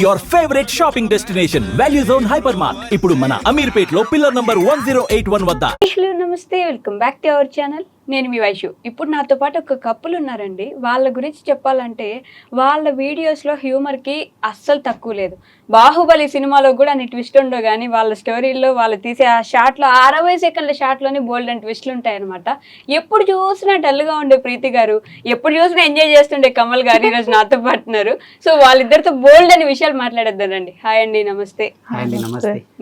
Your favourite shopping destination value zone hyper mart ఇప్పుడు మన అమీర్పేట్ లో పిల్లర్ నంబర్ 1081 వద్ద. హలో నమస్తే, welcome back to our channel. నేను మీ వైషు. ఇప్పుడు నాతో పాటు ఒక కప్పులు ఉన్నారండి. వాళ్ళ గురించి చెప్పాలంటే వాళ్ళ వీడియోస్లో హ్యూమర్కి అస్సలు తక్కువ లేదు. బాహుబలి సినిమాలో కూడా అన్ని ట్విస్ట్ ఉండవు, కానీ వాళ్ళ స్టోరీల్లో వాళ్ళు తీసే ఆ షాట్లో 60 సెకండ్ల షాట్లోనే బోల్డ్ అండ్ ట్విస్ట్లు ఉంటాయన్నమాట. ఎప్పుడు చూసినా డల్గా ఉండే ప్రీతి గారు, ఎప్పుడు చూసినా ఎంజాయ్ చేస్తుండే కమల్ గారు ఈరోజు నాతో పాటున్నారు. సో వాళ్ళిద్దరితో బోల్డ్ అనే విషయాలు మాట్లాడేద్దానండి. హాయ్ అండి, నమస్తే.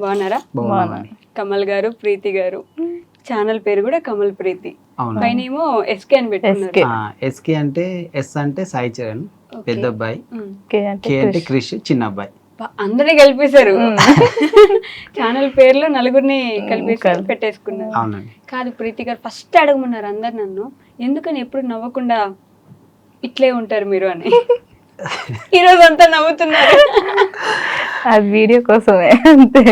బాగున్నారా? కమల్ గారు, ప్రీతి గారు. ఛానల్ పేరు కూడా కమల్ ప్రీతి, పైన ఏమో ఎస్కే అని పెట్టుకున్నారు. ఎస్కే అంటే ఎస్ అంటే సాయి చరణ్ పెద్ద అబ్బాయి, కే అంటే క్రిష్ చిన్న అబ్బాయి. అందరినీ కలిపేశారు. ఛానల్ పేర్లో నలుగురిని కలిపేసి పెట్టేసుకున్నారు. అవునండి. కాదు ప్రీతి గారు, ఫస్ట్ అడగమన్నారు అందరు నన్ను, ఎందుకని ఎప్పుడు నవ్వకుండా ఇట్లే ఉంటారు మీరు అని. ఈ రోజు అంతా నవ్వుతున్నారు. అది వీడియో కోసమే, అంతే.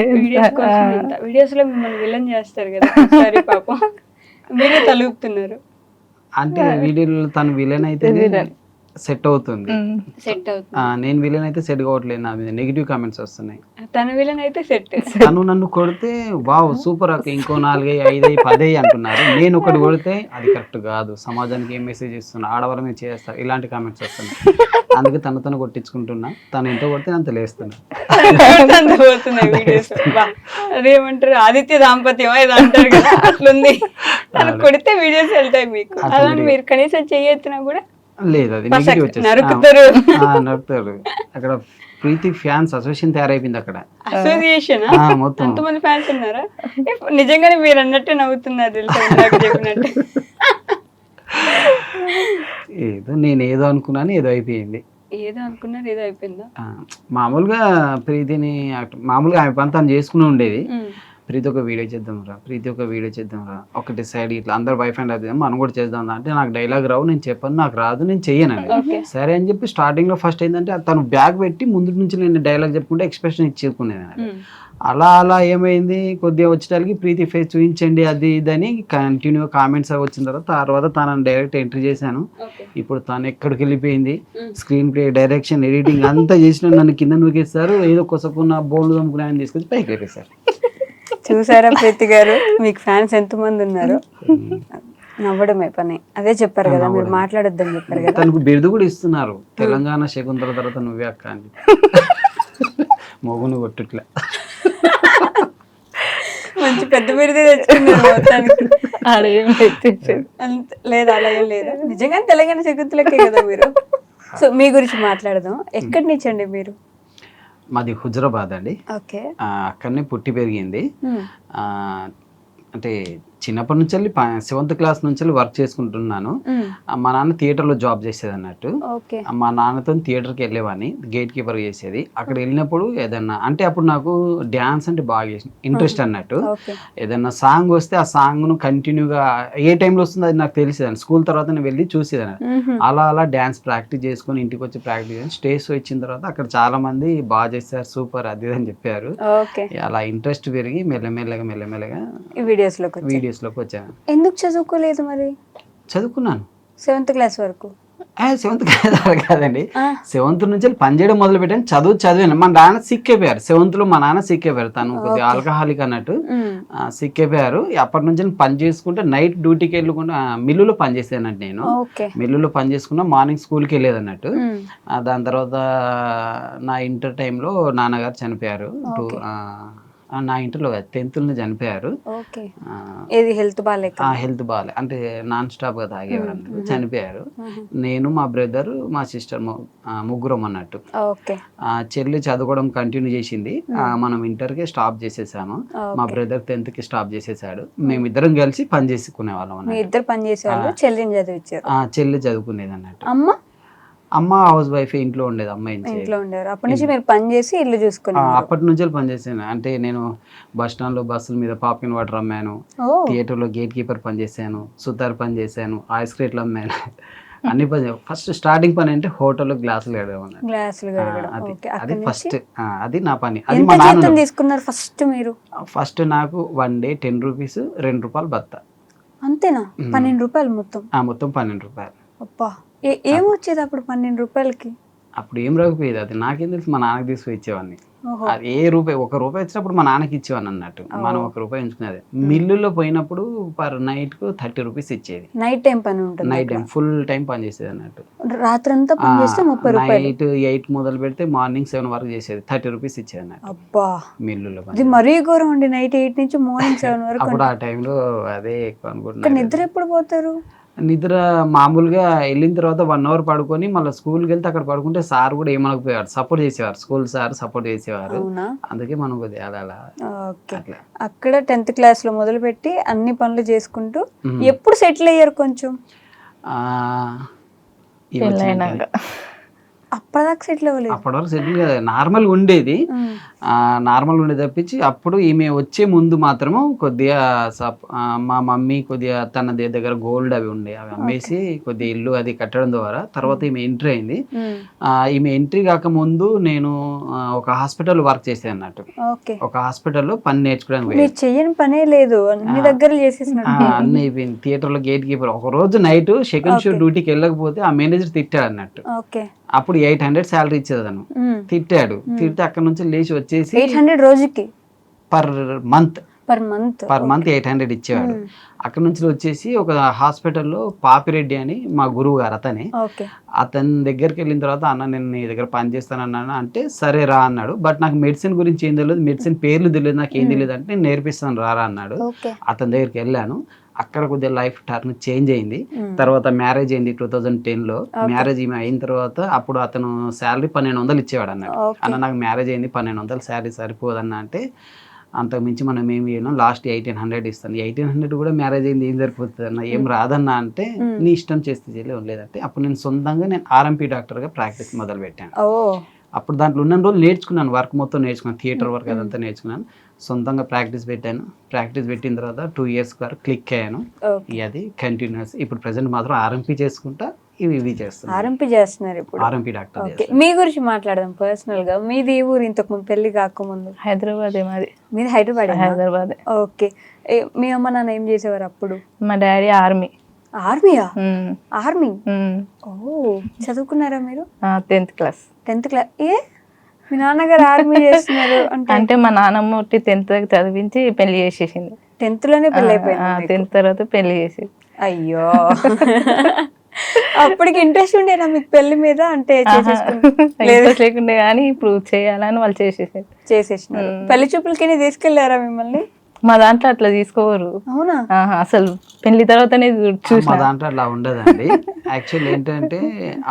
వీడియోస్ లో మిమ్మల్ని విలన్ చేస్తారు కదా, సారీ పాపం, మీరే తలుపుతున్నారు. అంటే వీడియోలో తను విలన్ అయితే సెట్ అవుతుంది, నేను విలన్ అయితే సెట్ కావట్లేదు. నా మీద నెగిటివ్ కామెంట్స్ వస్తున్నాయి. తన విలన్ అయితే సెట్. తను నన్ను కొడితే వావ్ సూపర్ అక్క, ఇంకో 4 5 10 అంటున్నారు. నేను ఒకటి కొడితే అది కరెక్ట్ కాదు, సమాజానికి ఏం మెసేజ్ ఇస్తున్నా, ఆడవాళ్ళ మీద చేస్తారు, ఇలాంటి కామెంట్స్ వస్తున్నాయి. అందుకే తనతో కొట్టించుకుంటున్నా. తను ఎంత కొడితే అంత లేస్తున్నా. అదేమంటారు, ఆదిత్య దాంపత్యం ఏదో అంటారు కదా, అట్లుంది. తను కొడితే వీడియోస్ వెళ్తాయి మీకు. అలా మీరు కనీసం చేయొచ్చినా కూడా లేదు, అది నెగిటివ్ వచ్చేసి నడుపుతారు. అక్కడ ప్రీతి ఫ్యాన్స్ అసోసియేషన్ తయారైపోయింది. అక్కడ అసోసియేషన్ మొత్తం ఎంతమంది ఫ్యాన్స్ ఉన్నారా? నిజంగానే మీరు అన్నట్టే నవ్వుతున్నారు తెలుసా, చెప్పినట్టు. ఏదో నేను ఏదో అనుకున్నాను, ఏదో అయిపోయింది. ఏదో అనుకున్నారు, ఏదో అయిపోయిందా? మామూలుగా ప్రీతిని మామూలుగా ఆమె పని తను చేసుకుని ఉండేది. ప్రీతి ఒక వీడియో చేద్దాంరా, ఒకటి సైడ్ ఇట్లా అందరు వైఫ్ అండ్ అది మనం కూడా చేద్దాం అంటే, నాకు డైలాగ్ రావు, నేను చెప్పను, నాకు రాదు, నేను చెయ్యనండి. సరే అని చెప్పి స్టార్టింగ్ లో ఫస్ట్ ఏంటంటే తను బ్యాగ్ పెట్టి ముందు నుంచి నేను డైలాగ్ చెప్పుకుంటే ఎక్స్ప్రెషన్ ఇచ్చేసుకునేది. అలా ఏమైంది, కొద్దిగా వచ్చేటానికి ప్రీతి ఫేస్ చూపించండి అది ఇదని కంటిన్యూగా కామెంట్స్ వచ్చిన తర్వాత తనని డైరెక్ట్ ఎంట్రీ చేశాను. ఇప్పుడు తను ఎక్కడికి వెళ్ళిపోయింది, స్క్రీన్ ప్లే, డైరెక్షన్, ఎడిటింగ్ అంతా చేసిన నన్ను కింద నూకేస్తారు. ఏదో కొసకున్న బోల్డ్ దమ్ముకుని ఆయన తీసుకొచ్చి పైకి వెళ్ళేసారు. చూసారా ప్రీతి గారు, మీకు ఫ్యాన్స్ ఎంతమంది ఉన్నారు? నవ్వడమే పని. అదే చెప్పారు కదా, మీరు మాట్లాడొద్దని చెప్పారు కదా. తనకు బిరుదు కూడా ఇస్తున్నారు, తెలంగాణ శకుంతల తర్వాత నువ్వే అక్క అని. మొగును కొట్టుట్లా మంచి పెద్ద బిరుదే తెచ్చుకున్నారు మొత్తానికి. లేదు, అలా ఏం లేదు. నిజంగానే తెలంగాణ శకుంతలకే కదా మీరు. సో మీ గురించి మాట్లాడదాం. ఎక్కడి నుంచి అండి మీరు? మాది హుజరాబాద్ అండి. ఓకే. అక్కడనే పుట్టి పెరిగింది. అంటే చిన్నప్పటి నుంచి 7th క్లాస్ నుంచి వర్క్ చేసుకుంటున్నాను. మా నాన్న థియేటర్లో జాబ్ చేసేది అన్నట్టు. మా నాన్నతో థియేటర్కి వెళ్ళేవాడిని, గేట్ కీపర్ చేసేది. అక్కడ వెళ్ళినప్పుడు ఏదన్నా అంటే అప్పుడు నాకు డ్యాన్స్ అంటే బాగా ఇంట్రెస్ట్ అన్నట్టు. ఏదన్నా సాంగ్ వస్తే ఆ సాంగ్ను కంటిన్యూగా ఏ టైంలో వస్తుందో అది నాకు తెలిసేదాన్ని. స్కూల్ తర్వాత నేను వెళ్ళి చూసేదాన్ని. అలా డ్యాన్స్ ప్రాక్టీస్ చేసుకుని ఇంటికి వచ్చి ప్రాక్టీస్ చేసి స్టేజ్ వచ్చిన తర్వాత అక్కడ చాలా మంది బాగా చేస్తారు, సూపర్ అది అని చెప్పారు. అలా ఇంట్రెస్ట్ పెరిగి మెల్లమెల్లగా వీడియోస్లోకి వచ్చాను. ఎందుకు చదువుకోలేదు మరి? చదువుకున్నాను 7th క్లాస్ వరకు. 7th క్లాస్ వరకు కాదండి, 7th నుంచి పని చేయడం మొదలు పెట్టాను. చదివాను. మా నాన్న సిక్ అయిపోయారు 7th లో. మా నాన్న సిక్ అయిపోయారు, తను కొద్దిగా ఆల్కహాలిక్ అన్నట్టు సిక్ అయిపోయారు. అప్పటి నుంచి పని చేసుకుంటే నైట్ డ్యూటీకి వెళ్ళకుండా మిల్లులో పని చేసానంటే నేను మిల్లులో పని చేసుకున్నా, మార్నింగ్ స్కూల్కి వెళ్ళేది అన్నట్టు. దాని తర్వాత నా ఇంటర్ టైంలో నాన్నగారు చనిపోయారు. నా ఇంటర్లో 10th చనిపోయారు. హెల్త్ బాగాలే అంటే నాన్ స్టాప్ గా తాగేవారు, చనిపోయారు. నేను, మా బ్రదర్, మా సిస్టర్ ముగ్గురం అన్నట్టు. చెల్లి చదువుకోవడం కంటిన్యూ చేసింది. మనం ఇంటర్కి స్టాప్ చేసేసాము. మా బ్రదర్ 10th కి స్టాప్ చేసేసాడు. మేమిద్దరం కలిసి పని చేసుకునే వాళ్ళం. చెల్లి చదువుకునేది అన్నట్టు. అమ్మ హౌస్ వైఫ్, ఇంట్లో ఉండేది. ఇంట్లో ఉండేవారు. అప్పటి నుంచి మీరు పని చేసి ఇల్లు చూసుకున్నారు? అప్పటి నుంచి పని చేసాను. అంటే నేను బస్ స్టాండ్ లో బస్సుల మీద పాప్కిన్ వాటర్ అమ్మాను, థియేటర్ లో గేట్ కీపర్ పని చేశాను, సుతార్ పని చేశాను, ఐస్ క్రీట్లు అమ్మాను, అన్ని పని. ఫస్ట్ స్టార్టింగ్ పని అంటే హోటల్లో గ్లాసులు కడగడం. అది ఫస్ట్, అది నా పని. అది మా నాన్న తీసుకున్నారు ఫస్ట్ మీరు? ఫస్ట్ నాకు 1 డే 10 రూపీస్, 2 రూపాయలు బత్త. అంతేనా? 12 రూపాయలు మొత్తం? మొత్తం 12 రూపాయలు. అబ్బా, ఏమొచ్చేది అప్పుడు 12 రూపాయలకి? అప్పుడు ఏం రాకపోయేది, అది నాకేం తెలుసు, మా నాన్నకి తీసుకుని ఇచ్చేవాడిని. ఓహో. అది ఏ రూపాయి, ఒక రూపాయి వచ్చినప్పుడు మా నాన్నకి ఇచ్చేవాడిని అన్నట్టు. మనం ఒక రూపాయి ఉంచుకునేది. మిల్లులో పోయినప్పుడు పర్ నైట్కు 30 రూపీస్ ఇచ్చేది. నైట్ టైం పని ఉంటుంది, నైట్ టైం ఫుల్ టైం పని చేసేది అన్నట్టు. రాత్రంతా పని చేస్తే 30 రూపాయలు. నైట్ 8 మొదలు పెడితే మార్నింగ్ 7 వరకు చేసేది, 30 రూపీస్ ఇచ్చేది అన్నట్టు అబ్బా, మిల్లులో పని. ఇది మరీ ఘోరం అండి. నైట్ 8 నుంచి మార్నింగ్ 7 వరకు. అప్పుడు ఆ టైంలో అదే ఎక్కువ ఇంకా అనుకుంటున్నాను. నిద్ర ఎప్పుడు పోతారు? నిద్ర మామూలుగా వెళ్ళిన తర్వాత 1 అవర్ పడుకొని మళ్ళీ స్కూల్కి వెళ్తే అక్కడ పడుకుంటే సార్ కూడా ఏమనకపోయారు, సపోర్ట్ చేసేవారు, స్కూల్ సార్ సపోర్ట్ చేసేవారు. అవునా? అందుకే మనం కొద్దిగా అలా ఓకే. అట్లా. అక్కడ 10th క్లాస్ లో మొదలుపెట్టి అన్ని పనులు చేసుకుంటూ ఎప్పుడు సెటిల్ అయ్యారు కొంచెం? ఆ, ఇవి వచ్చినాక. అప్పటిదాకా సెటిల్ అవ్వలేదు? అప్పటి వరకు సెటిల్ కదా, నార్మల్గా ఉండేది. నార్మల్ ఉండేది తప్పించి అప్పుడు ఈమె వచ్చే ముందు మాత్రము కొద్దిగా మా మమ్మీ కొద్దిగా తన దగ్గర గోల్డ్ అవి ఉండే, అవి అమ్మేసి కొద్దిగా ఇల్లు అది కట్టడం ద్వారా తర్వాత ఈమె ఎంట్రీ అయింది. ఈమె ఎంట్రీ కాక ముందు నేను ఒక హాస్పిటల్ వర్క్ చేసేది అన్నట్టు. ఒక హాస్పిటల్లో పని నేర్చుకోవడానికి మీరు చెయ్యని పనే లేదు, అన్ని దగ్గర చేసేసినట్టు. అన్ని అయిపోయింది. థియేటర్లో గేట్ కీపర్ ఒక రోజు నైట్ సెకండ్ షో డ్యూటీకి వెళ్ళకపోతే ఆ మేనేజర్ తిట్టాడు అన్నట్టు. అప్పుడు 800 శాలరీ ఇచ్చేది తను. తిట్టాడు, తిడితే అక్కడ నుంచి లేచి వచ్చేసి 800 రోజుకి పర్ మంత్ పర్ మంత్ 800 ఇచ్చేవాడు. అక్కడ నుంచి వచ్చేసి ఒక హాస్పిటల్లో పాపిరెడ్డి అని మా గురువు గారు, అతని దగ్గరికి వెళ్ళిన తర్వాత అన్న నేను నీ దగ్గర పని చేస్తానన్నా అంటే సరే రా అన్నాడు. బట్ నాకు మెడిసిన్ గురించి ఏం తెలియదు, మెడిసిన్ పేర్లు తెలియదు, నాకు ఏం తెలియదు అంటే నేను నేర్పిస్తాను రారా అన్నాడు. అతని దగ్గరికి వెళ్ళాను. అక్కడ కొద్దిగా లైఫ్ టర్న్ చేంజ్ అయింది. తర్వాత మ్యారేజ్ అయింది 2010లో. మ్యారేజ్ అయిన తర్వాత అప్పుడు అతను శాలరీ 1200 ఇచ్చేవాడు అన్నాడు. అన్న నాకు మ్యారేజ్ అయింది, 1200 శాలరీ సరిపోదన్న అంటే అంతకు మించి మనం ఏమి చేయను, లాస్ట్ 1800 ఇస్తాను. 1800 కూడా మ్యారేజ్ అయింది ఏం సరిపోతుంది అన్న, ఏం రాదన్నా అంటే నీ ఇష్టం చేస్తే చేయలేదు లేదంటే అప్పుడు నేను సొంతంగా నేను ఆర్ఎంపీ డాక్టర్గా ప్రాక్టీస్ మొదలు పెట్టాను. అప్పుడు దాంట్లో ఉన్న రోజులు నేర్చుకున్నాను, వర్క్ మొత్తం నేర్చుకున్నాను, థియేటర్ వర్క్ అదంతా నేర్చుకున్నాను. సొంతంగా ప్రాక్టీస్ పెట్టాను. ప్రాక్టీస్ పెట్టిన తర్వాత 2 years వరకు క్లిక్ అయ్యాను. అది కంటిన్యూస్. ఇప్పుడు ప్రెసెంట్ మాత్రం ఆర్ఎంపీ చేసుకుంటా ఇవి చేస్తాను. ఆర్ఎంపీ చేస్తున్నారు ఇప్పుడు? RMP doctor. మీ గురించి మాట్లాడదాం పర్సనల్ గా. మీది ఊరు ఇంతకు ముందు పెళ్లి కాకముందు? హైదరాబాద్. మీది హైదరాబాద్. ఓకే. మీ అమ్మ నాన్న ఏం చేసేవారు అప్పుడు? మా డాడీ ఆర్మీ. ఆర్మీయా? ఆర్మీ. ఓ, చదువుకున్నారా మీరు? 10th class. ఏ మీ నాన్నగారు ఆర్మీ చేస్తున్నారు అంటే మా నాన్నమ్మ 10th చదివించి పెళ్లి చేసేసింది. 10th లోనే పెళ్లి అయిపోయింది? 10th తర్వాత పెళ్లి చేసేది. అయ్యో, అప్పటికి ఇంట్రెస్ట్ ఉండేనా మీకు పెళ్లి మీద? అంటే ఇంట్రెస్ట్ లేకుండే కానీ ఇప్పుడు చేయాలని వాళ్ళు చేసేసినారు. పెళ్లి చూపులకి తీసుకెళ్లారా మిమ్మల్ని? మా దాంట్లో అట్లా తీసుకోవరు. అవునా? అసలు పెళ్లి తర్వాతనే చూసి. మా దాంట్లో అట్లా ఉండదండి. యాక్చువల్ ఏంటంటే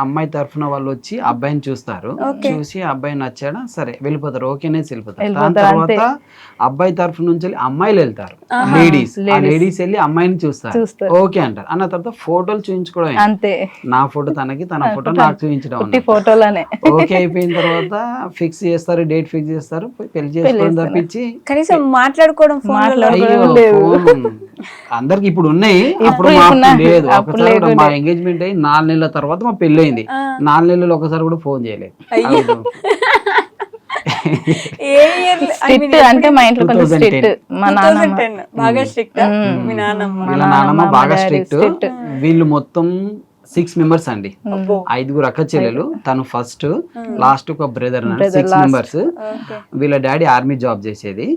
అమ్మాయి తరఫున వాళ్ళు వచ్చి అబ్బాయిని చూస్తారు, చూసి అబ్బాయి నచ్చాడా సరే వెళ్ళిపోతారు, ఓకేనేసి వెళ్ళిపోతారు. దాని తర్వాత అబ్బాయి తరఫు నుంచి అమ్మాయిలు వెళ్తారు, లేడీస్ వెళ్ళి అమ్మాయిని చూస్తారు, ఓకే అంటారు. అన్న తర్వాత ఫోటోలు చూపించుకోవడం అంతే. నా ఫోటో తనకి, తన ఫోటో నాకు చూపించడం, ఫోటోలోనే ఓకే అయిపోయిన తర్వాత ఫిక్స్ చేస్తారు, డేట్ ఫిక్స్ చేస్తారు, పెళ్లి చేసుకోవడం తప్పించి కనీసం మాట్లాడుకోవడం అందరికి ఇప్పుడు ఉన్నాయి, అప్పుడు లేదు. ఒకసారి మా ఎంగేజ్మెంట్ అయ్యి 4 నెలల తర్వాత మా పెళ్లి అయింది. 4 నెలలు ఒకసారి కూడా ఫోన్ చేయలేదు. అంటే మా ఇంట్లో కొంచెం స్ట్రిక్ట్. మా నాన్నమ్మ బాగా స్ట్రిక్ట్. వీళ్ళు మొత్తం 6 members అండి, 5 అక్క చెల్లెలు, తను ఫస్ట్, లాస్ట్ ఒక బ్రదర్, 6 members. వీళ్ళ డాడీ ఆర్మీ జాబ్ చేసేది.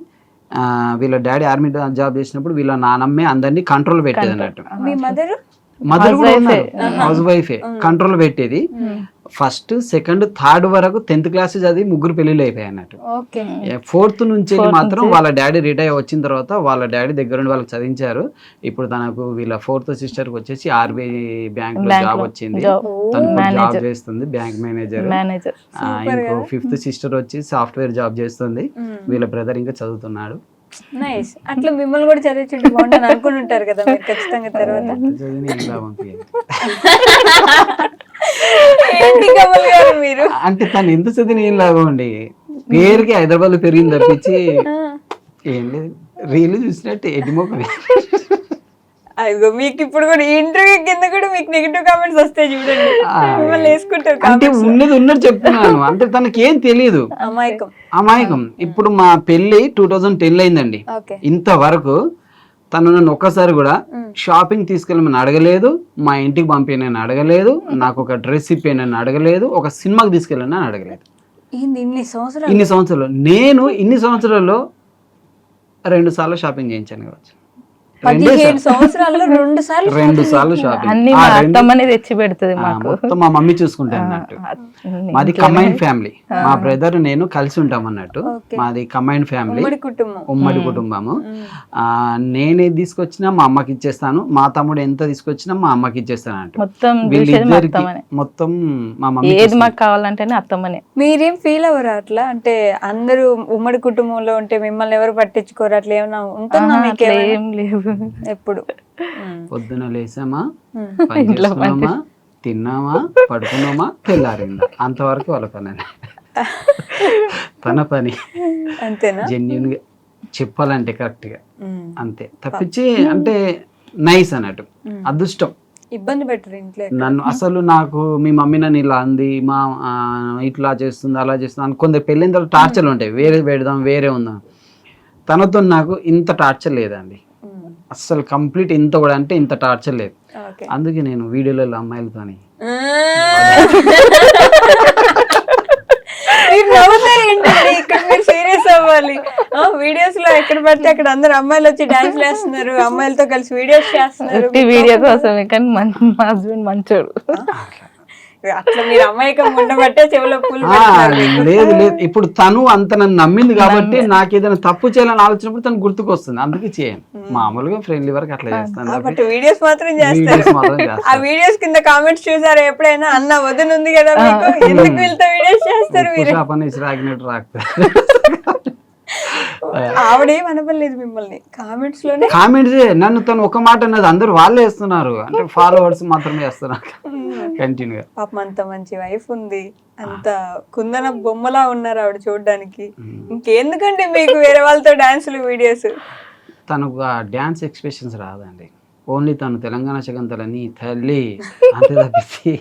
వీళ్ళ డాడీ ఆర్మీ జాబ్ చేసినప్పుడు వీళ్ళ నానమ్మే అందరినీ కంట్రోల్ పెట్టేది అన్నట్టు. మదర్ కూడా ఉన్నారు, హౌస్ వైఫే, కంట్రోల్ పెట్టేది. ఫస్ట్, సెకండ్, థర్డ్ వరకు 10th క్లాస్ చదివి 3 పెళ్లిళ్ళు అయిపోయాయి అన్నట్టు. 4th నుంచి మాత్రం వాళ్ళ డాడీ రిటైర్ వచ్చిన తర్వాత వాళ్ళ డాడీ దగ్గర నుండి వాళ్ళకి చదివించారు. ఇప్పుడు తనకు వీళ్ళ 4th sister కి వచ్చేసి ఆర్బీఐ బ్యాంక్ లో జాబ్ వచ్చింది, తను జాబ్ చేస్తుంది, బ్యాంక్ మేనేజర్. ఇంకో 5th sister వచ్చి సాఫ్ట్వేర్ జాబ్ చేస్తుంది. వీళ్ళ బ్రదర్ ఇంకా చదువుతున్నాడు. నైస్. అట్లా మిమ్మల్ని కూడా చదివించుంటే బాగుంటుంది అనుకుని ఉంటారు కదా మీరు ఖచ్చితంగా. తర్వాత మీరు అంటే తను ఎంత చదివిన ఏం లాభం అండి, పేరుకి హైదరాబాద్ లో పెరిగింది తప్పించి ఏం లేదు. రీలు చూసినట్టు ఎడ్డిమోక. అదిగో మీకు ఇప్పుడు కూడా ఇంటర్వ్యూ కింద కూడా మీకు నెగిటివ్ కామెంట్స్ వస్తాయి చూడండి, మిమ్మల్ని వేసుకుంటారు. అంటే ఉన్నది చెప్తున్నాను, అంటే తనకి ఏం తెలియదు, అమాయకం. ఇప్పుడు మా పెళ్లి 2010 అయిందండి. ఇంతవరకు తను నన్ను ఒక్కసారి కూడా షాపింగ్ తీసుకెళ్ళమని అడగలేదు, మా ఇంటికి పంపినని అడగలేదు, నాకు ఒక డ్రెస్ ఇప్పేనని అడగలేదు, ఒక సినిమాకి తీసుకెళ్ళని అడగలేదు. ఇన్ని సంవత్సరాలు ఇన్ని సంవత్సరాలు నేను ఇన్ని సంవత్సరాల్లో 2 సార్లు షాపింగ్ చేయించాను కావచ్చు. 15 సంవత్సరాల్లో 2 సార్లు 2 సార్లు షాపింగ్. అన్ని మా అత్తమ్మనే తెచ్చి పెడుతుంది మాకు. మొత్తం మా మమ్మీ చూసుకుంటాను అన్నట్టు. మాది కంబైన్డ్ ఫ్యామిలీ, మా బ్రదర్ నేను కలిసి ఉంటాం అన్నట్టు. మాది కంబైన్డ్ ఫ్యామిలీ, ఉమ్మడి కుటుంబము. నేనే తీసుకొచ్చినా మా అమ్మకి ఇచ్చేస్తాను, మా తమ్ముడు ఎంత తీసుకొచ్చినా మా అమ్మకి ఇచ్చేస్తాను అంటూ మొత్తం వీళ్ళిద్దరికి మొత్తం మా మమ్మీ ఏది మాకు కావాలంటేనే అత్తమ్మనే. మీరేం ఫీల్ అవ్వరు అట్లా? అంటే అందరూ ఉమ్మడి కుటుంబంలో ఉంటే మిమ్మల్ని ఎవరు పట్టించుకోరు అట్లా ఏమైనా ఉంటుందా మీకు? ఏం లేవు. ఎప్పుడు పొద్దున లేసామా, పని చేసుకున్నామా, తిన్నామా, పడుకున్నామా, తెల్లారిందా, అంతవరకు వాళ్ళ పని. తన పని అంతేనా? జెన్యున్ గా చెప్పాలంటే కరెక్ట్ గా అంతే తప్పించి అంటే నైస్ అన్నట్టు. అదృష్టం. ఇబ్బంది పెట్టరు ఇంట్లో నన్ను అసలు నాకు మీ మమ్మీ నన్ను ఇలా అంది, మా ఇట్లా చేస్తుంది అలా చేస్తుంది అని కొందరు పెళ్ళిన తర్వాత టార్చర్లు ఉంటాయి, వేరే పెడదాం వేరే ఉందాం. తనతో నాకు ఇంత టార్చర్ లేదండి అస్సలు, కంప్లీట్ ఇంత కూడా అంటే ఇంత టార్చర్ లేదు. అందుకే నేను వీడియోలలో అమ్మాయిలతోని సీరియస్ అవ్వాలి. వీడియోస్ లో ఎక్కడ పడితే అక్కడ అందరు అమ్మాయిలు వచ్చి డాన్స్ వేస్తున్నారు, అమ్మాయిలతో కలిసి వీడియోస్ చేస్తున్నారు. వీడియో కోసమే, కానీ మా హస్బెండ్ మంచోడు. అట్లా మీరు అమ్మాయికం ఉండబట్టే చెవులో పూలు లేదు లేదు. ఇప్పుడు తను అంత నన్ను నమ్మింది కాబట్టి నాకు ఏదైనా తప్పు చేయాలని ఆలోచనప్పుడు తను గుర్తుకొస్తుంది, అందుకే చేయను. మామూలుగా ఫ్రెండ్లీ వరకు అట్లా చేస్తాను. వీడియోస్ మాత్రం చేస్తారు. ఆ వీడియోస్ కింద కామెంట్స్ చూసారు ఎప్పుడైనా? అన్న వదినుంది కదా మీకు, ఎందుకు వీళ్ళతో వీడియోస్ చేస్తారు మీరు? రాగినట్టు రాకపోతే ఆవిడేం అనపలేదు మిమ్మల్ని కామెంట్స్ లోనే. కామెంట్స్ నన్ను తను ఒక మాట అన్నది అందరు వాళ్ళే వేస్తున్నారు, అంటే ఫాలోవర్స్ మాత్రమే వేస్తున్నారు కంటిన్యూగా. పాపం అంత మంచి వైఫ్ ఉంది, అంత కుందన బొమ్మలా ఉన్నారు ఆవిడ చూడడానికి. ఇంకెందుకంటే మీకు వేరే వాళ్ళతో డాన్సులు వీడియోస్? తనకు ఆ డ్యాన్స్ ఎక్స్ప్రెషన్స్ రాదండి, ఓన్లీ తను తెలంగాణ శకంతలని తల్లి అంతే తప్పించి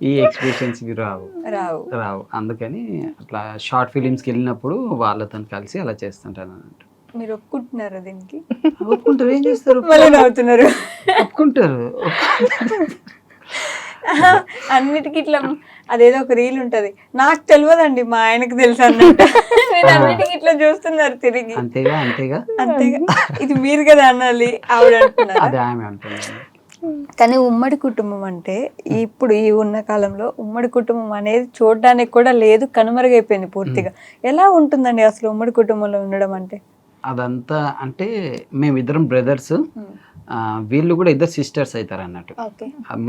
ఈ ఎక్స్ప్రెషన్స్ రావు రావు రావు. అందుకని అట్లా షార్ట్ ఫిలిమ్స్కి వెళ్ళినప్పుడు వాళ్ళతో కలిసి అలా చేస్తుంటాను అన్నట్టు. మీరు ఒప్పుకుంటున్నారా దీనికి? ఒప్పుకుంటారు, ఏం చేస్తారు, మళ్ళీ నవ్వుతున్నారు. ఒప్పుకుంటారు. అన్నిటికీ ఇట్లా అదేదో ఒక రీల్ ఉంటది, నాకు తెలియదండి మా ఆయనకు తెలుసు అన్నట్టు. నేను అన్నిటికీ ఇట్లా చూస్తున్నారు తిరిగి. అంతేగా అంతేగా అంతేగా, ఇది మీరు కదా అనాలి, ఆవిడ అంటున్నారు. అదే ఆమె అంటుంది. కానీ ఉమ్మడి కుటుంబం అంటే ఇప్పుడు ఈ ఉన్న కాలంలో ఉమ్మడి కుటుంబం అనేది చూడడానికి కూడా లేదు, కనుమరుగైపోయింది పూర్తిగా. ఎలా ఉంటుందండి అసలు ఉమ్మడి కుటుంబంలో ఉండడం అంటే? అదంతా అంటే మేమిద్దరం బ్రదర్స్, వీళ్ళు కూడా ఇద్దరు సిస్టర్స్ అవుతారు అన్నట్టు.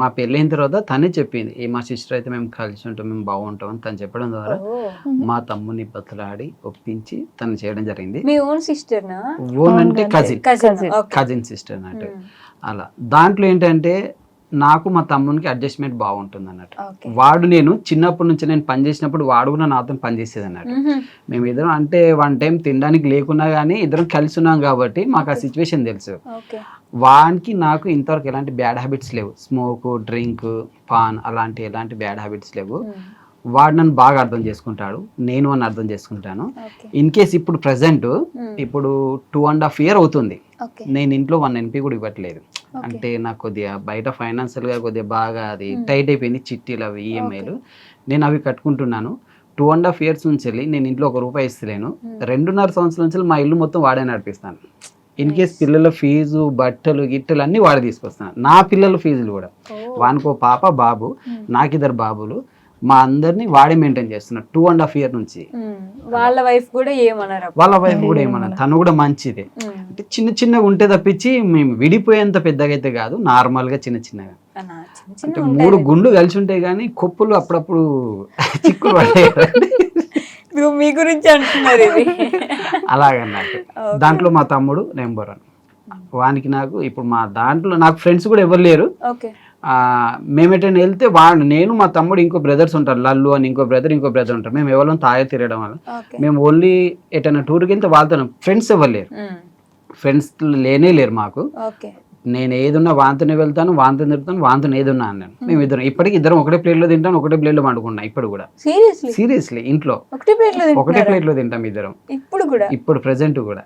మా పెళ్ళైన తర్వాత తనే చెప్పింది, మా సిస్టర్ అయితే మేము కలిసి ఉంటాం, మేము బాగుంటాం అని తను చెప్పడం ద్వారా మా తమ్ముని బతులాడి ఒప్పించి తను చేయడం జరిగింది. మీ ఓన్ సిస్టర్? ఓన్ అంటే కజిన్ సిస్టర్ అన్నట్టు. అలా దాంట్లో ఏంటంటే నాకు మా తమ్మునికి అడ్జస్ట్మెంట్ బాగుంటుంది అన్నట్టు. వాడు నేను చిన్నప్పటి నుంచి నేను పని చేసినప్పుడు వాడు కూడా నాతో పని చేసేది అన్నట్టు. మేము ఇద్దరం అంటే వన్ టైం తినడానికి లేకున్నా కానీ ఇద్దరం కలిసి ఉన్నాం కాబట్టి మాకు ఆ సిచ్యువేషన్ తెలుసు. వానికి నాకు ఇంతవరకు ఎలాంటి బ్యాడ్ హ్యాబిట్స్ లేవు, స్మోక్, డ్రింక్, పాన్ అలాంటి ఎలాంటి బ్యాడ్ హ్యాబిట్స్ లేవు. వాడు నన్ను బాగా అర్థం చేసుకుంటాడు, నేను అని అర్థం చేసుకుంటాను. ఇన్ కేస్ ఇప్పుడు ప్రెసెంట్ ఇప్పుడు 2.5 years అవుతుంది నేను ఇంట్లో 1 NP కూడా ఇవ్వట్లేదు. అంటే నాకు కొద్దిగా బయట ఫైనాన్షియల్ గా కొద్దిగా బాగా అది టైట్ అయిపోయింది, చిట్టీలు అవి ఈఎంఐలు నేను అవి కట్టుకుంటున్నాను. 2.5 years నుంచి వెళ్ళి నేను ఇంట్లో 1 రూపాయి ఇస్తలేను. 2.5 సంవత్సరాల నుంచి మా ఇల్లు మొత్తం వాడే నడిపిస్తాను. ఇన్ కేస్ పిల్లల ఫీజు, బట్టలు, గిట్టలు అన్ని వాడే తీసుకొస్తాను. నా పిల్లల ఫీజులు కూడా, వానికో పాప బాబు, నాకు 2 బాబులు, మా అందరినీ వాడే మెయింటైన్ చేస్తున్నారు 2.5 years నుంచి. వాళ్ళ వైఫ్ కూడా ఏమన్నారు? వాళ్ళ వైఫ్ కూడా ఏమన్నారు, తను కూడా మంచిదే. అంటే చిన్న చిన్నగా ఉంటే తప్పించి మేము విడిపోయేంత పెద్దగా అయితే కాదు, నార్మల్ గా చిన్న చిన్నగా. అంటే 3 గుండ్లు కలిసి ఉంటాయి కానీ కొప్పులు అప్పుడప్పుడు చిక్కులు పడతాయి. మీ గురించి అంటున్నారు ఇది. అలాగన్నట్టు. దాంట్లో మా తమ్ముడు నెంబర్ 1. వానికి నాకు ఇప్పుడు మా దాంట్లో నాకు ఫ్రెండ్స్ కూడా ఎవరు లేరు. మేమేటైనా వెళ్తే వాడు, నేను, మా తమ్ముడు, ఇంకో బ్రదర్స్ ఉంటారు, లల్లు అని ఇంకో బ్రదర్ ఉంటారు. మేము ఎవరు తాగే తిరగడం వల్ల మేము ఓన్లీ ఎటైనా టూర్కి వెళ్తే వాళ్ళతో, ఫ్రెండ్స్ ఎవరు లేరు, ఫ్రెండ్స్ లేనే లేరు మాకు. నేను ఏదున్నా వాంతనే వెళ్తాను, వాంతో తిరుగుతాను, వాంతో ఏదున్నా అన్నాను. మేము ఇప్పటికి ఇద్దరం ఒకటే ప్లేట్లో తింటాను, ఒకటే ప్లేట్లో వండుకున్నాం. ఇప్పుడు కూడా సీరియస్లీ ఇంట్లో ఒకటే ప్లేట్లో తింటాం ఇద్దరం. ఇప్పుడు ప్రెసెంట్ కూడా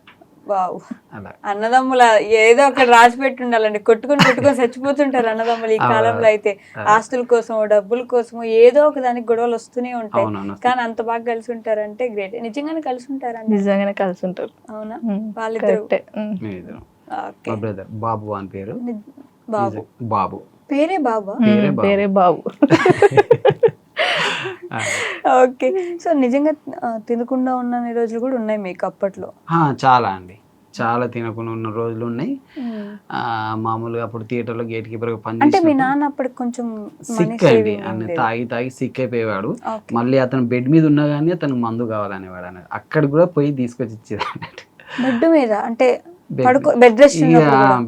వావ్. అలా అన్నదమ్ముల ఏదో ఒకటి రాసి పెట్టి ఉండాలండి. కొట్టుకొని చచ్చిపోతుంటారు అన్నదమ్ములు ఈ కాలంలో అయితే. ఆస్తుల కోసం, డబ్బుల కోసం ఏదో ఒక దానికి గొడవలు వస్తూనే ఉంటాయి. అవునవును. కానీ అంత బాగా కలిసి ఉంటారంటే గ్రేట్. నిజంగానే కలిసి ఉంటారండి? నిజంగానే కలిసి ఉంటారు. అవునా? వాళ్ళిద్దరు కరెక్టే. మేమిద్దరం. ఓకే. మా బ్రదర్ బాబు అని పేరు. బాబు బాబు పేరే బాబా? పేరే బాబు. ఓకే. సో నిజంగా తినకుండా ఉన్న రోజులు కూడా ఉన్నాయి మీకు అప్పట్లో? చాలా అండి, చాలా తినకుండా ఉన్న రోజులు ఉన్నాయి. మామూలుగా అప్పుడు థియేటర్లో గేట్ కీపర్ పని అంటే మీ నాన్న అప్పటికి కొంచెం సిక్ అండి, అన్ని తాగి సిక్ అయిపోయేవాడు. మళ్ళీ అతను బెడ్ మీద ఉన్నా కానీ అతనికి మందు కావాలనేవాడు అన్నట్టు. అక్కడ కూడా పోయి తీసుకొచ్చి ఇచ్చేది అన్నట్టు. బెడ్ మీద అంటే బెడ్ రెస్ట్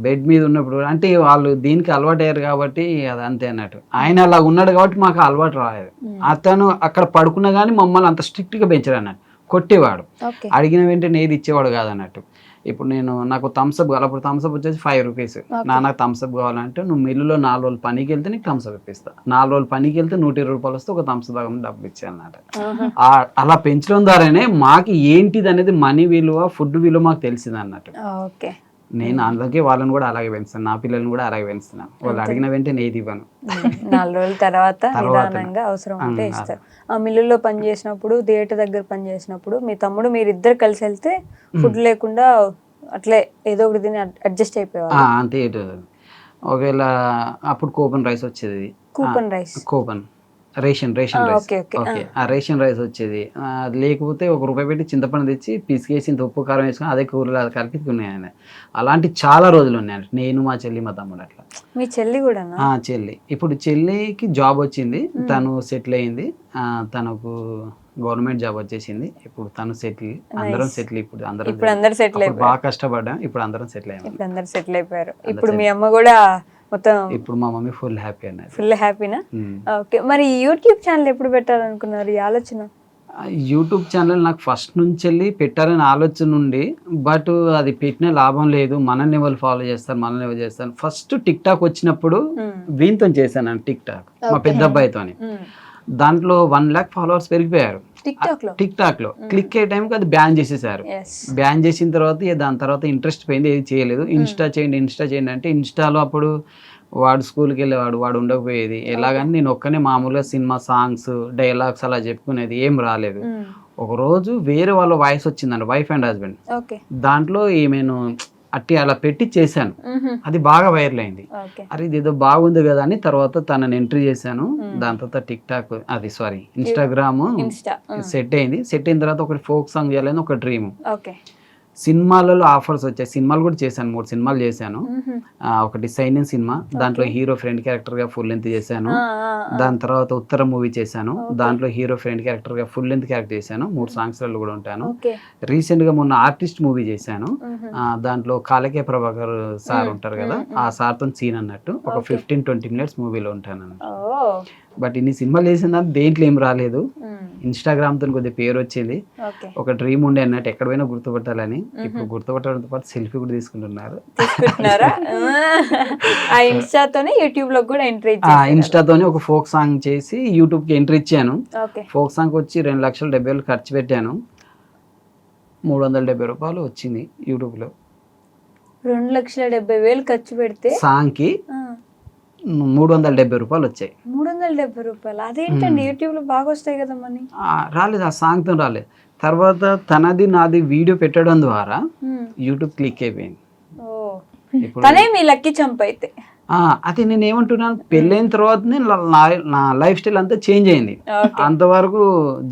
బెడ్ మీద ఉన్నప్పుడు అంటే వాళ్ళు దీనికి అలవాటు అయ్యారు కాబట్టి అది అంతే అన్నట్టు. ఆయన అలా ఉన్నాడు కాబట్టి మాకు అలవాటు రాలేదు. అతను అక్కడ పడుకున్నా కానీ మమ్మల్ని అంత స్ట్రిక్ట్ గా పెంచాడు అన్నట్టు. కొట్టేవాడు, అడిగిన వెంటనే ఏది ఇచ్చేవాడు కాదన్నట్టు. ఇప్పుడు నాకు థమ్స్అప్ కావాలి, అప్పుడు థమ్స్అప్ వచ్చేసి 5 రూపీస్. నాకు థమ్స్అప్ కావాలంటే నువ్వు మిల్లులో 4 రోజులు పనికి వెళ్తే నీకు థమ్స్అప్ ఇప్పిస్తా. 4 రోజులు పనికి వెళ్తే 120 రూపాయలు వస్తే ఒక థమ్స్అప్ తాగమని డబ్బులు ఇచ్చా అన్నమాట. అలా పెంచడం ద్వారానే మాకు ఏంటిది అనేది మనీ విలువ, ఫుడ్ విలువ మాకు తెలిసింది అన్నట్టు. నేను అందుకే వాళ్ళని కూడా అలాగే పెంచుతాను, నా పిల్లల్ని కూడా అలాగే పెంచుతున్నాను. వాళ్ళు అడిగిన వెంటనే ఏది ఇవ్వను. 4 రోజుల తర్వాత నిదానంగా అవసరం ఉంటే ఇస్తారు. ఆ మిల్లులో పని చేసినప్పుడు, థియేటర్ దగ్గర పని చేసినప్పుడు మీ తమ్ముడు మీరిద్దరు కలిసి వెళ్తే ఫుడ్ లేకుండా అట్లే ఏదో ఒకటి తిని అడ్జస్ట్ అయిపోయారు? అంతే. ఒకవేళ అప్పుడు కూపన్ రైస్ వచ్చేది. Coupon ration rice. ఓకే, ఆ రేషన్ రైస్ వచ్చేది. అది లేకపోతే ₹1 పెట్టి చింతపండు తెచ్చి పిసికేసి ఇంత ఉప్పు కారం వేసుకొని అదే కూరలో అది కలిపి తిన్నాను. అలాంటి చాలా రోజులు ఉన్నాయి. నేను, మా చెల్లి, మా తమ్ముడు అట్లా. మీ చెల్లి కూడా? చెల్లి ఇప్పుడు చెల్లికి జాబ్ వచ్చింది, తను సెటిల్ అయింది. తనకు గవర్నమెంట్ జాబ్ వచ్చేసింది. ఇప్పుడు తను సెటిల్, అందరం సెటిల్. ఇప్పుడు అందరం సెటిల్ అయిపోయారు. బాగా కష్టపడ్డాం, ఇప్పుడు అందరం సెటిల్ అయ్యాం. ఇప్పుడు అందరు సెటిల్ అయిపోయారు. ఇప్పుడు మీ అమ్మ కూడా మొత్తం? ఇప్పుడు మా మమ్మీ ఫుల్ హ్యాపీ అన్నది. ఫుల్ హ్యాపీనా? ఓకే. మరి యూట్యూబ్ ఛానల్ ఎప్పుడు పెట్టాలనుకున్నారు? ఈ ఆలోచన? యూట్యూబ్ ఛానల్ నాకు ఫస్ట్ నుంచి వెళ్ళి పెట్టాలని ఆలోచన ఉండి, బట్ అది పెట్టిన లాభం లేదు. మనల్ని ఎవరు ఫాలో చేస్తారు, మనల్ని ఎవరు చేస్తారు. ఫస్ట్ టిక్ టాక్ వచ్చినప్పుడు వీంతో చేశాను టిక్ టాక్, మా పెద్ద అబ్బాయితోని. దాంట్లో 1 lakh ఫాలోవర్స్ పెరిగిపోయారు టిక్ టాక్ లో. క్లిక్ అయ్యే టైంకి అది బ్యాన్ చేసేసారు. బ్యాన్ చేసిన తర్వాత దాని తర్వాత ఇంట్రెస్ట్ పోయింది, ఏది చేయలేదు. ఇన్స్టా చేయండి అంటే ఇన్స్టాలో అప్పుడు వాడు స్కూల్కి వెళ్ళేవాడు, వాడు ఉండకపోయేది. ఎలాగని నేను ఒక్కనే మామూలుగా సినిమా సాంగ్స్, డైలాగ్స్ అలా చెప్పుకునేది, ఏం రాలేదు. ఒక రోజు వేరే వాళ్ళ వాయిస్ వచ్చిందండి, వైఫ్ అండ్ హస్బెండ్. దాంట్లో ఈమెను అలా పెట్టి చేశాను. అది బాగా వైరల్ అయింది. అరే ఇది ఏదో బాగుంది కదా అని తర్వాత తనని ఎంట్రీ చేశాను. దాని తర్వాత టిక్ టాక్ ఇన్స్టాగ్రామ్ సెట్ అయింది. సెట్ అయిన తర్వాత ఒకటి ఫోక్ సాంగ్ చేయాలని ఒక డ్రీమ్. సినిమాలలో ఆఫర్స్ వచ్చాయి, సినిమాలు కూడా చేశాను, 3 సినిమాలు చేశాను. ఒకటి సైనిన్ సినిమా, దాంట్లో హీరో ఫ్రెండ్ క్యారెక్టర్ గా ఫుల్ లెంత్ చేశాను. దాని తర్వాత ఉత్తర మూవీ చేశాను, దాంట్లో హీరో ఫ్రెండ్ క్యారెక్టర్ గా ఫుల్ లెంత్ క్యారెక్టర్ చేశాను. 3 సాంగ్స్ లలో కూడా ఉంటాను. రీసెంట్ గా మొన్న ఆర్టిస్ట్ మూవీ చేశాను. దాంట్లో కాలకే ప్రభాకర్ సార్ ఉంటారు కదా, ఆ సార్ తో సీన్ అన్నట్టు ఒక 15-20 minutes మూవీలో ఉంటాను. బట్ ఇన్ని సినిమాలు చేసిన దేంట్లో ఏం రాలేదు. ఇన్స్టాగ్రామ్ తో కొద్దిగా పేరు వచ్చింది. ఒక డ్రీమ్ ఉండే అన్నట్టు ఎక్కడ పోయినా గుర్తుపట్టాలని. ఇప్పుడు గుర్తుపట్టడంతో పాటు సెల్ఫీ కూడా తీసుకుంటున్నారు. ఇన్స్టాతోనే ఒక ఫోక్ సాంగ్ చేసి యూట్యూబ్ కి ఎంట్రీ ఇచ్చాను. ఫోక్ సాంగ్ వచ్చి 2,70,000 ఖర్చు పెట్టాను. 370 రూపాయలు వచ్చింది యూట్యూబ్ లో. 2,70,000 ఖర్చు పెడితే సాంగ్ కి 370 రూపాయలు వచ్చాయి. 370 రూపాయలు? అదేంటండి, యూట్యూబ్ లో బాగా వస్తాయి కదా మనీ. రాలేదు, ఆ సాంగ్ తో రాలేదు. తర్వాత తనది నాది వీడియో పెట్టడం ద్వారా యూట్యూబ్ క్లిక్ అయిపోయింది. తనే మీ లక్కీ చంప్ అయితే. అది నేను ఏమంటున్నాను, పెళ్ళైన తర్వాతనే నా లైఫ్ స్టైల్ అంతా చేంజ్ అయింది. అంతవరకు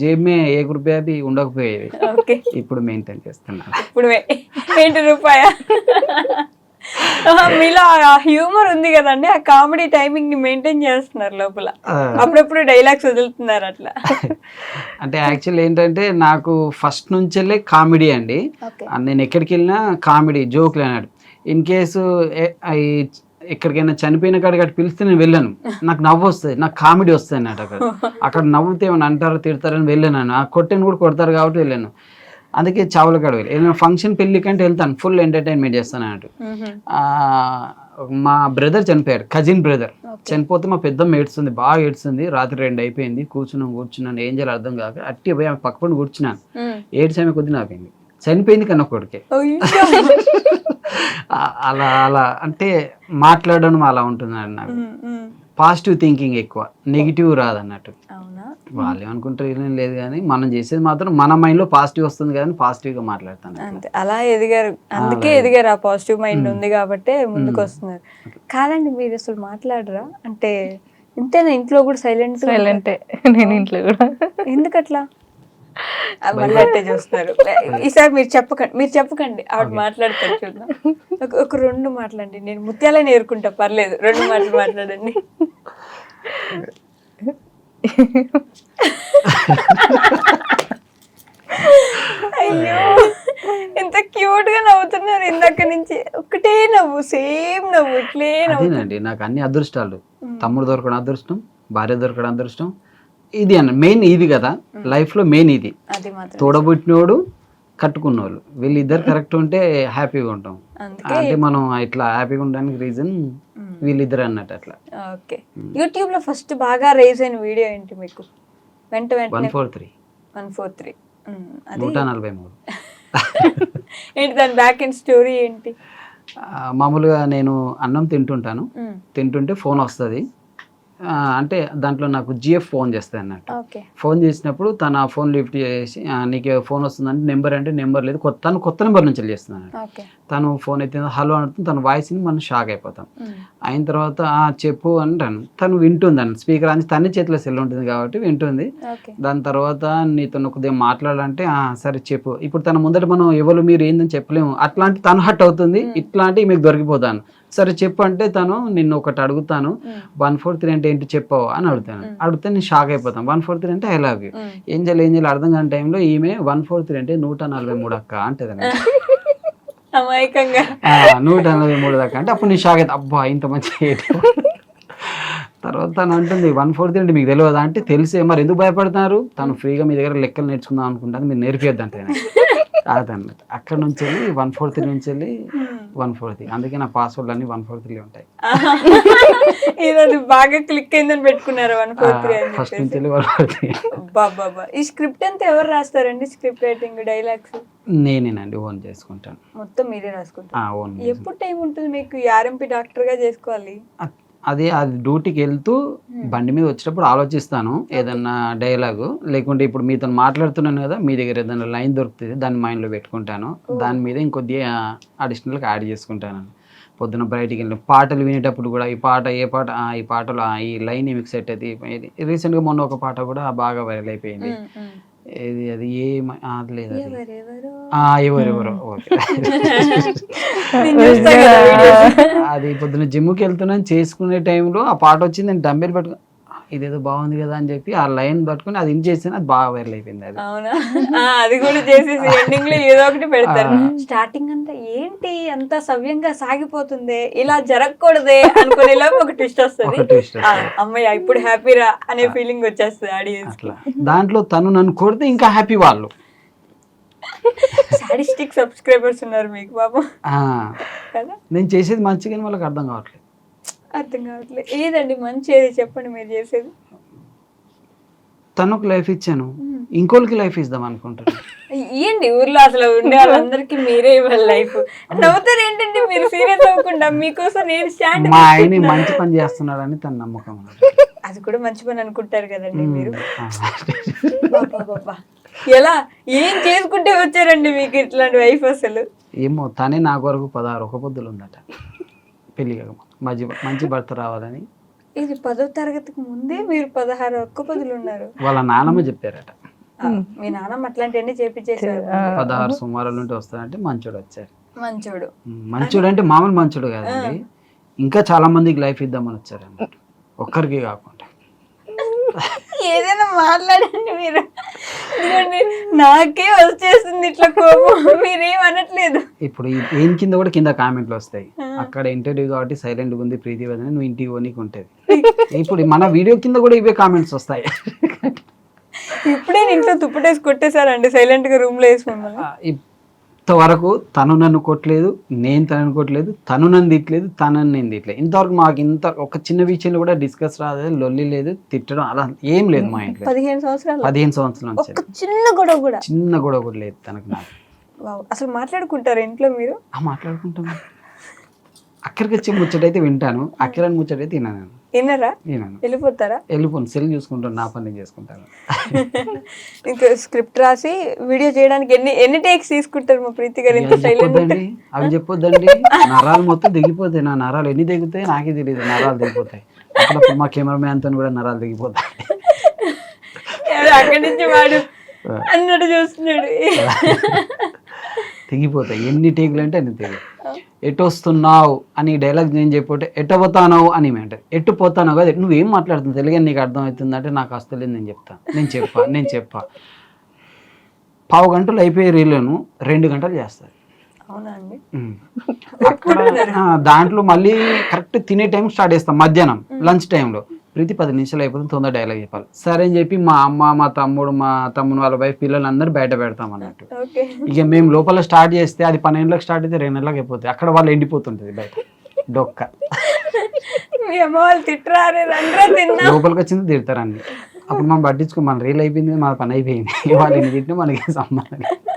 జేబ్ మే ₹1 అది ఉండకపోయేది. ఇప్పుడు మెయింటైన్ చేస్తున్నాను. ఇప్పుడు ₹1 మీలో హ్యూమర్ ఉంది కదండి, ఆ కామెడీ టైమింగ్ ని మెయింటైన్ చేస్తున్నారు లోపల. అప్పుడప్పుడు డైలాగ్స్ వదులుతున్నారు అట్లా. అంటే యాక్చువల్ ఏంటంటే నాకు ఫస్ట్ నుంచెల్లే కామెడీ అండి. నేను ఎక్కడికి వెళ్ళినా కామెడీ జోక్లు అన్నాడు. ఇన్ కేసు ఎక్కడికైనా చనిపోయిన కాడికి అటు పిలిస్తే నేను వెళ్ళాను. నాకు నవ్వు వస్తుంది, నాకు కామెడీ వస్తుంది అన్నట్టు. అక్కడ నవ్వుతే ఏమైనా అంటారో తిడతారని వెళ్ళాను. ఆ కొట్టని కూడా కొడతారు కాబట్టి వెళ్ళాను. అందుకే చావుల కాడ ఏదైనా ఫంక్షన్ పెళ్లి కంటే వెళ్తాను, ఫుల్ ఎంటర్టైన్మెంట్ చేస్తాను అన్నట్టు. మా బ్రదర్ చనిపోయాడు, కజిన్ బ్రదర్ చనిపోతే మా పెద్దమ్మ ఏడుస్తుంది, బాగా ఏడుస్తుంది. రాత్రి 2 అయిపోయింది, కూర్చున్నాను ఏం చేయాలి అర్థం కాక అట్టి పోయి ఆమె పక్కపండి కూర్చున్నాను. ఏడ్చామె కొద్ది నాపోయింది. చనిపోయింది కన్నా కొడుకే. అలా అలా అంటే మాట్లాడడం అలా ఉంటుందండి నాకు. పాజిటివ్ థింకింగ్ ఎక్కువ, నెగిటివ్ రాదన్నట్టు. అవునా? వాళ్ళు ఏమనుకుంటారు ఏం లేదు, కానీ మనం చేసేది మాత్రం మన మైండ్లో పాజిటివ్ వస్తుంది కానీ పాజిటివ్గా మాట్లాడతాను. అంతే, అలా ఎదిగారు, అందుకే ఎదిగారు. ఆ పాజిటివ్ మైండ్ ఉంది కాబట్టి ముందుకు వస్తున్నారు. కాదండి, మీరు అసలు మాట్లాడరా? అంటే ఇంతేనా? ఇంట్లో కూడా సైలెంటే నేను ఇంట్లో కూడా. ఎందుకట్లా? మళ్ళీ అట్టే చూస్తున్నారు. ఈసారి మీరు చెప్పకండి, ఆవిడ మాట్లాడతారు చూద్దాం. ఒక 2 మాటలండి, నేను ముత్యాలే నేర్చుకుంటా, పర్లేదు, 2 మాటలు మాట్లాడండి. అయ్యో, ఎంత క్యూట్ గా నవ్వుతున్నారు ఇందాక నుంచి. ఒకటే నవ్వు, సేమ్ నవ్వు, ఇట్లే నవ్వు. అదేనండి, నాకు అన్ని అదృష్టాలు. తమ్ముడు దొరకడం అదృష్టం, భార్య దొరకడం అదృష్టం. ఇది అన్న మెయిన్ ఇది కదా లైఫ్ లో, మెయిన్ ఇది. తోడబుట్టినోడు, కట్టుకున్నోళ్ళు, వీళ్ళిద్దరు కరెక్ట్ ఉంటే హ్యాపీగా ఉంటాం. అంటే మనం ఇట్లా హ్యాపీగా ఉండడానికి రీజన్ వీళ్ళిద్దరు అన్నట్టు. అట్లా ఓకే. యూట్యూబ్ లో ఫస్ట్ బాగా రేజ్ అయిన వీడియో ఏంటి మీకు? వెంటనే 143 143 ఏంటి దాని బ్యాక్ ఎండ్ స్టోరీ ఏంటి? మామూలుగా నేను అన్నం తింటుంటే ఫోన్ వస్తుంది. అంటే దాంట్లో నాకు జిఎఫ్ ఫోన్ చేస్తుంది అన్నట్టు. ఫోన్ చేసినప్పుడు తను ఆ ఫోన్ లిఫ్ట్ చేసి, నీకు ఫోన్ వస్తుందంటే నెంబర్ అంటే నెంబర్ లేదు, తను కొత్త నెంబర్ నుంచి చేస్తున్నాను. తను ఫోన్ అయితే హలో అంటుంది, తన వాయిస్ని మనం షాక్ అయిపోతాం. అయిన తర్వాత చెప్పు అంటాను, తను వింటుంది అన్న స్పీకర్ అని, తన చేతిలో సెల్ ఉంటుంది కాబట్టి వింటుంది. దాని తర్వాత నీతో కొద్దిగా మాట్లాడాలంటే సరే చెప్పు. ఇప్పుడు తన ముందట మనం ఎవరు మీరు ఏందని చెప్పలేము, అట్లాంటి తను హట్ అవుతుంది, ఇట్లాంటి మీకు దొరికిపోతాను. సరే చెప్పు అంటే తను నిన్ను ఒకటి అడుగుతాను, 143 అంటే ఏంటి చెప్పావు అని అడిగితే నేను షాక్ అయిపోతాను. 143 అంటే ఐ లవ్ యూ. ఏం చేయాలి అర్థం కాని టైంలో ఈమె 143 అంటే 143 అక్క అంటది. 143 దాకా అంటే అప్పుడు నేను షాక్ అవుతా, అబ్బా ఇంత మంచి. తర్వాత తను అంటుంది 143 అంటే మీకు తెలియదా అంటే తెలిసే, మరి ఎందుకు భయపడుతున్నారు? తను ఫ్రీగా మీ దగ్గర లెక్కలు నేర్చుకుందాం అనుకుంటాను, మీరు నేర్పియద్దు అంటే అదన్నట్టు. అక్కడ నుంచి వెళ్ళి 143 నుంచి వెళ్ళి 143, అందుకే నా పాస్వర్డ్ అన్ని 143 ఉంటాయి. ఇది బాగా క్లిక్ అయిందని పెట్టుకున్నారు 143 ఫస్ట్ నుంచి వెళ్ళి 143. బాబా, ఈ స్క్రిప్ట్ అంతా ఎవరు రాస్తారండి? స్క్రిప్ట్ రైటింగ్, డైలాగ్స్ నేనేనండి, ఓన్ చేసుకుంటాను. మొత్తం మీరే రాసుకుంటారు? ఎప్పుడు టైం ఉంటుంది మీకు? ఆర్ఎంపీ డాక్టర్ గా చేసుకోవాలి. అది డ్యూటీకి వెళ్తూ బండి మీద వచ్చేటప్పుడు ఆలోచిస్తాను ఏదన్నా డైలాగు, లేకుంటే ఇప్పుడు మీతో మాట్లాడుతున్నాను కదా, మీ దగ్గర ఏదైనా లైన్ దొరుకుతుంది, దాన్ని మైండ్లో పెట్టుకుంటాను. దాని మీద ఇంకొద్దిగా అడిషనల్గా యాడ్ చేసుకుంటాను. పొద్దున బయటికి వెళ్ళి పాటలు వినేటప్పుడు కూడా ఈ పాట ఏ పాట, ఈ పాటలో ఈ లైన్ మీకు సెట్ అవుతుంది. రీసెంట్గా మొన్న ఒక పాట కూడా బాగా వైరల్ అయిపోయింది. అది లేదు, ఎవరెవరో అది పొద్దున జిమ్కి వెళ్తున్నాను చేసుకునే టైంలో ఆ పాట వచ్చింది, నేను డంబెల్ పట్టుకుని ఇదేదో బాగుంది కదా అని చెప్పి ఆ లైన్ పట్టుకుని అది చేసాను, అది బాగా వైరల్ అయిపోయింది. అది అవునా? అది కూడా చేసేసి ఎండింగ్ లో ఏదో ఒకటి పెడతారు. స్టార్టింగ్ అంతా ఏంటి అంత సవ్యంగా సాగిపోతుంది, ఇలా జరగకూడదే అనుకునే లోపు ఒక ట్విస్ట్ వస్తుంది, అమ్మయ్య ఇప్పుడు హ్యాపీరా అనే ఫీలింగ్ వచ్చేస్తుంది ఆడియన్స్. అట్లా దాంట్లో తను నన్ను కొడితే ఇంకా హ్యాపీ వాళ్ళు. సాడిస్టిక్ సబ్స్క్రైబర్స్ ఉన్నారు మీకు పాపం కదా. నేను చేసేది మంచిగానే వాళ్ళకి అర్థం కావట్లేదు. ఏదండి మంచి ఏది చెప్పండి మీరు చేసేది? తనకు లైఫ్ ఇచ్చాను, ఇంకోళ్ళకి లైఫ్ ఇద్దాం అనుకుంటాను. ఏంటి ఊర్లో అసలు ఉండే వాళ్ళందరికీ మీరే ఇవ్వాలి లైఫ్. నవ్వుతారు ఏంటండి మీరు సీరియస్ అవ్వకుండా? మీకోసం నేను స్టాండ్. మా ఆయన మంచి పని చేస్తున్నాడని తన నమ్మకం. అది కూడా మంచి పని అనుకుంటారు కదండి మీరు. ఎలా ఏం చేసుకుంటే వచ్చారండి మీకు ఇట్లాంటి వైఫ్? అసలు ఏమో, తనే నా కొరకు 16 ఒక్క పొద్దులు ఉందట పెళ్లి మంచి భర్త రావాలని. ఇది 10వ తరగతికి ముందే మీరు 16 ఒక్క పొద్దులు ఉన్నారు. వాళ్ళ నాన్నమ్మ చెప్పారట. మీ నాన్నమ్మ అట్లాంటివన్నీ చేపించేసారు. 16 సోమవారాల నుండి వస్తారంటే మంచోడు వచ్చారు. మంచోడు అంటే మామూలు మంచోడు కాదండి, ఇంకా చాలా మందికి లైఫ్ ఇద్దామని వచ్చారు అన్నట్టు, ఒక్కరికి కాకుండా. ఏదైనా మాట్లాడండి మీరు, నాకే వచ్చేస్తుంది ఇట్లా కోపం, మీరేం అనట్లేదు. ఇప్పుడు ఏం కింద కూడా కింద కామెంట్లు వస్తాయి, అక్కడ ఇంటర్వ్యూ కాబట్టి సైలెంట్ ఉంది ప్రీతి వదని, నువ్వు ఇంటికి పోనీకి ఉంటుంది. ఇప్పుడు మన వీడియో కింద కూడా ఇవే కామెంట్స్ వస్తాయి. ఇప్పుడే ఇంట్లో తుప్పటేసి కొట్టేశారండి సైలెంట్ గా రూమ్ లో వేసి మమ్మల్ని. ఇంతవరకు తను నన్ను కొట్టలేదు, నేను తనను కొట్టలేదు, తను నన్ను తిట్టలేదు, తనని నేను తిట్టలేదు. ఇంతవరకు మాకు ఇంత ఒక చిన్న విషయంలో కూడా డిస్కస్ రాలేదు, లొల్లి లేదు, తిట్టడం అలా ఏం లేదు మా ఇంట్లో. 15 సంవత్సరాలు నుంచి చిన్న గొడవ కూడా లేదు తనకు నాకు. వావ్. అసలు మాట్లాడుకుంటారు ఇంట్లో మీరు? మాట్లాడుకుంటాం. అక్కడికి వచ్చి ముచ్చటైతే వింటాను, అక్కడని ముచ్చటైతే తిన్నాను నేను. విన్నరా? విన్నాను, వెళ్ళిపోతారా? వెళ్ళిపోను, సెల్ చూసుకుంటాను, నా పని నేను చేసుకుంటాను. ఇంకా స్క్రిప్ట్ రాసి వీడియో చేయడానికి ఎన్ని టేక్స్ తీసుకుంటారు మా ప్రీతి గారు? ఎంత అవి సైలెంట్ చెప్పొద్దండి, అవి చెప్పొద్దండి. నరాలు మొత్తం దిగిపోతాయి, నా నరాలు ఎన్ని దిగుతాయి నాకే తెలియదు. నరాలు దిగిపోతాయి అప్పుడప్పుడు, మా కెమెరామ్యాన్ తో కూడా నరాలు దిగిపోతాయి. అక్కడి నుంచి వాడు అన్నట్టు చూస్తున్నాడు. తెగిపోతాయి, ఎన్ని టేకులు అంటే అన్ని తెగి. ఎటు వస్తున్నావు అని డైలాగ్ నేను చెప్పితే ఎటు పోతాను అని అంటే, ఎటు పోతాను కదా, నువ్వేం మాట్లాడుతున్నావు తెలుగు నీకు అర్థమవుతుంది అంటే, నాకు వస్తలేదు, నేను చెప్పా. పావు గంటలు అయిపోయే రీలను 2 గంటలు చేస్తారు. అవునా అండి? అక్కడ దాంట్లో మళ్ళీ కరెక్ట్ తినే టైం స్టార్ట్ చేస్తాం, మధ్యాహ్నం లంచ్ టైంలో. ప్రీతి 10 నిమిషాలు అయిపోతుంది, తొందర డైలాగ్ చెప్పాలి. సరే అని చెప్పి మా అమ్మ, మా తమ్ముడు వాళ్ళ వైఫ్, పిల్లలందరూ బయట పెడతాం అన్నట్టు. ఇక మేము లోపల స్టార్ట్ చేస్తే అది 12 గంటలకు స్టార్ట్ అయితే 2 గంటలకు అయిపోతుంది. అక్కడ వాళ్ళు ఎండిపోతుంటది బయట డొక్క. మీ అమ్మ వాళ్ళు తిట్టరారే? లోపలికి వచ్చింది తిడతారండి. అప్పుడు మనం పట్టించుకో, మన రీల్ అయిపోయింది, మన పని అయిపోయింది. వాళ్ళు ఎన్ని తిట్టినా మనకి సంబంధం లేదు.